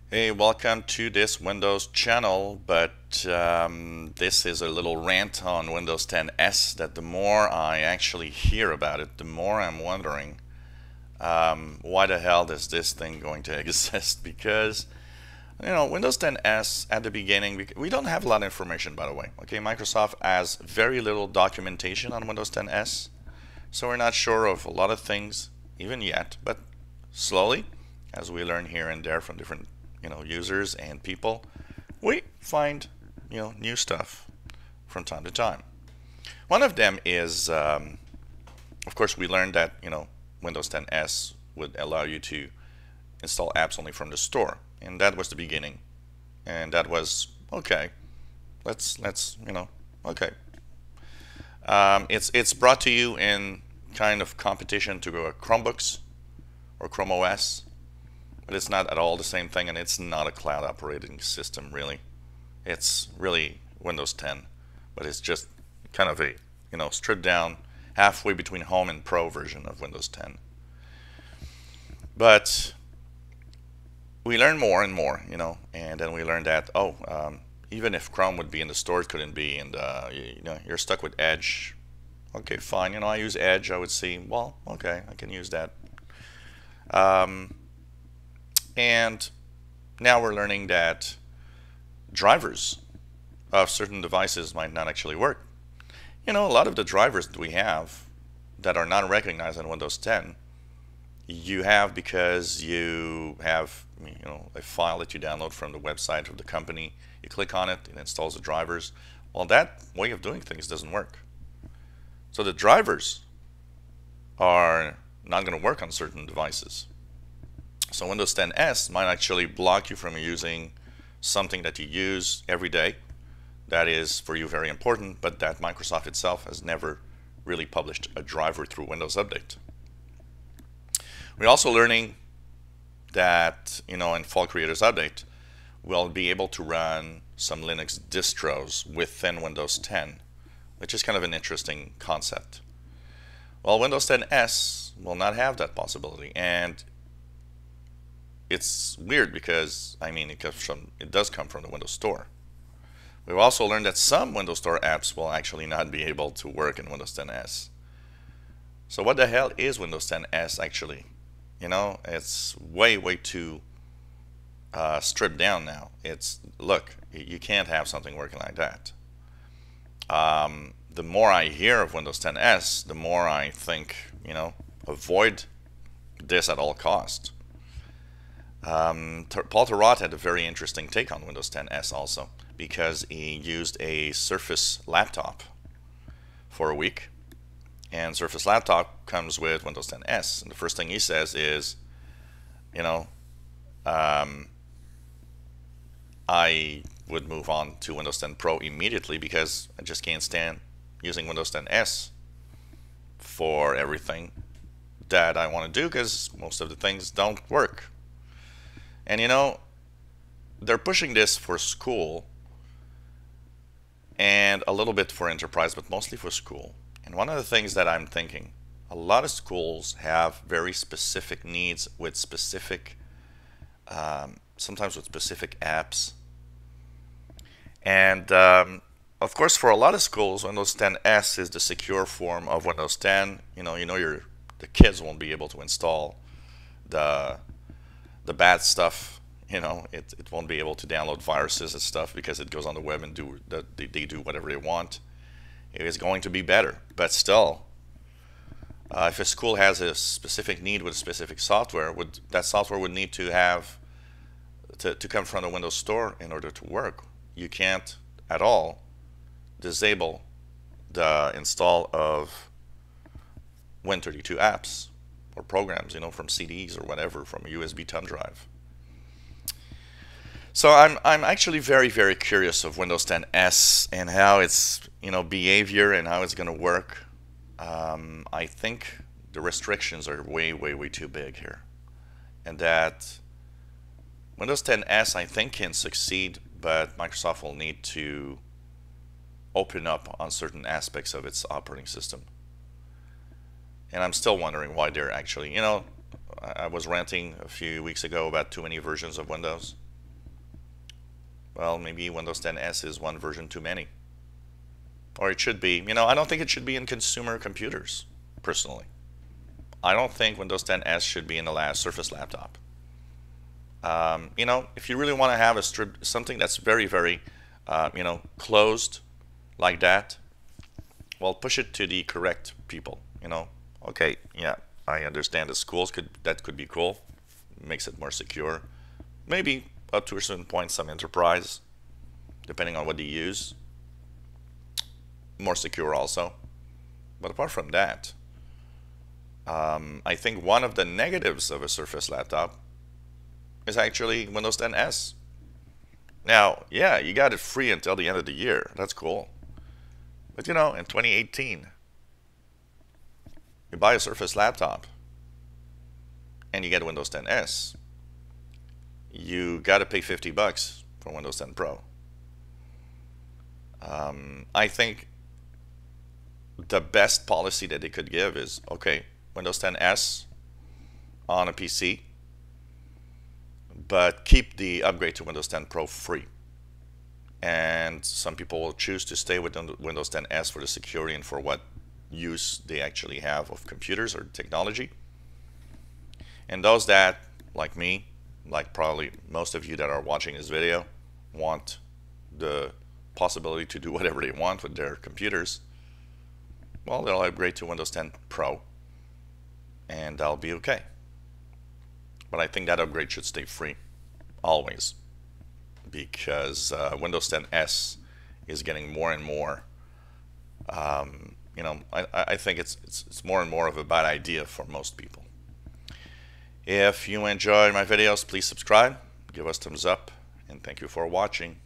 Hey, welcome to this Windows channel, but this is a little rant on Windows 10s that the more I actually hear about it, the more I'm wondering why the hell is this thing going to exist? Because, Windows 10s at the beginning, we don't have a lot of information, by the way. Okay, Microsoft has very little documentation on Windows 10s, so we're not sure of a lot of things even yet, but slowly, as we learn here and there from different users and people, we find new stuff from time to time. One of them is, of course, we learned that Windows 10s would allow you to install apps only from the store, and that was the beginning, and that was okay. Let's okay. It's brought to you in kind of competition to Chromebooks or Chrome OS, but it's not at all the same thing, and it's not a cloud operating system really. It's really Windows 10, but it's just kind of a stripped down, halfway between home and pro version of Windows 10. But we learn more and more, and then we learned that even if Chrome would be in the store, it couldn't be, and you're stuck with Edge. Okay, fine. I use Edge. I would see, well, okay, I can use that. And now we're learning that drivers of certain devices might not actually work. A lot of the drivers that we have that are not recognized on Windows 10, you have because you have a file that you download from the website of the company. You click on it, it installs the drivers. Well, that way of doing things doesn't work. So the drivers are not going to work on certain devices. So Windows 10s might actually block you from using something that you use every day that is for you very important, but that Microsoft itself has never really published a driver through Windows Update. We're also learning that in Fall Creators Update, we'll be able to run some Linux distros within Windows 10, which is kind of an interesting concept. Well, Windows 10s will not have that possibility, and it's weird because it does come from the Windows Store. We've also learned that some Windows Store apps will actually not be able to work in Windows 10s. So what the hell is Windows 10s actually? It's way too stripped down now. Look, you can't have something working like that. The more I hear of Windows 10s, the more I think, avoid this at all costs. Paul Thurrott had a very interesting take on Windows 10s also, because he used a Surface laptop for a week, and Surface laptop comes with Windows 10s, and the first thing he says is, I would move on to Windows 10 Pro immediately because I just can't stand using Windows 10s for everything that I want to do because most of the things don't work. And they're pushing this for school and a little bit for enterprise, but mostly for school. And one of the things that I'm thinking, a lot of schools have very specific needs with specific, sometimes with specific apps. And of course, for a lot of schools, Windows 10s is the secure form of Windows 10. The kids won't be able to install the bad stuff. It won't be able to download viruses and stuff because it goes on the web and they do whatever they want. It is going to be better, but still, if a school has a specific need with a specific software, that software would need to have to come from the Windows Store in order to work. You can't at all disable the install of Win32 apps or programs, from CDs or whatever, from a USB thumb drive. So I'm actually very curious of Windows 10s and how its behavior and how it's going to work. I think the restrictions are way too big here, and that Windows 10s I think can succeed, but Microsoft will need to open up on certain aspects of its operating system. And I'm still wondering why they're actually, I was ranting a few weeks ago about too many versions of Windows. well, maybe Windows 10 S is one version too many. Or it should be. I don't think it should be in consumer computers, personally. I don't think Windows 10 S should be in the last Surface laptop. If you really want to have something that's very, very, closed like that, well, push it to the correct people. Okay, yeah, I understand the schools that could be cool, makes it more secure. Maybe up to a certain point, some enterprise, depending on what you use, more secure also. But apart from that, I think one of the negatives of a Surface laptop is actually Windows 10 S. Now, yeah, you got it free until the end of the year. That's cool. But in 2018, you buy a Surface laptop and you get Windows 10 S. You got to pay $50 for Windows 10 Pro. I think the best policy that they could give is, okay, Windows 10 S on a PC, but keep the upgrade to Windows 10 Pro free. And some people will choose to stay with Windows 10 S for the security and for what use they actually have of computers or technology. And those that, like me, like probably most of you that are watching this video, want the possibility to do whatever they want with their computers, well, they'll upgrade to Windows 10 Pro and that'll be okay. But I think that upgrade should stay free always, because Windows 10 S is getting more and more I think it's more and more of a bad idea for most people. If you enjoy my videos, please subscribe, give us thumbs up, and thank you for watching.